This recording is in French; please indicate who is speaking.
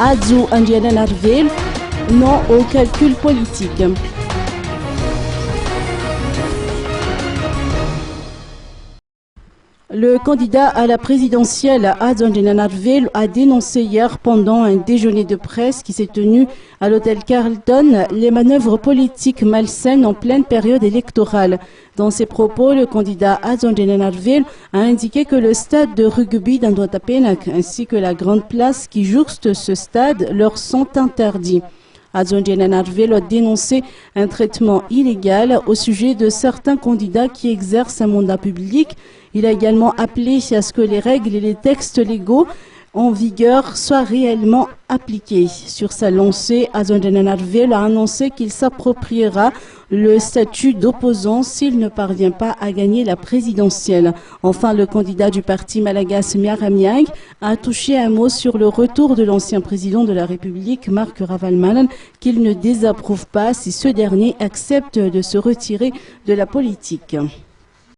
Speaker 1: Adzou Andiananarvel, non au calcul politique. Le candidat à la présidentielle Adzou Andiananarvel a dénoncé hier pendant un déjeuner de presse qui s'est tenu à l'hôtel Carlton les manœuvres politiques malsaines en pleine période électorale. Dans ses propos, le candidat Adzou Andiananarvel a indiqué que le stade de rugby d'Andoatapenak ainsi que la grande place qui jouxte ce stade leur sont interdits. Adzou Andiananarvel a dénoncé un traitement illégal au sujet de certains candidats qui exercent un mandat public. Il a également appelé à ce que les règles et les textes légaux en vigueur soient réellement appliqués. Sur sa lancée, Adzou Andiananarvel a annoncé qu'il s'appropriera le statut d'opposant s'il ne parvient pas à gagner la présidentielle. Enfin, le candidat du parti malagasy Miaramiang a touché un mot sur le retour de l'ancien président de la République, Marc Ravalomanana, qu'il ne désapprouve pas si ce dernier accepte de se retirer de la politique.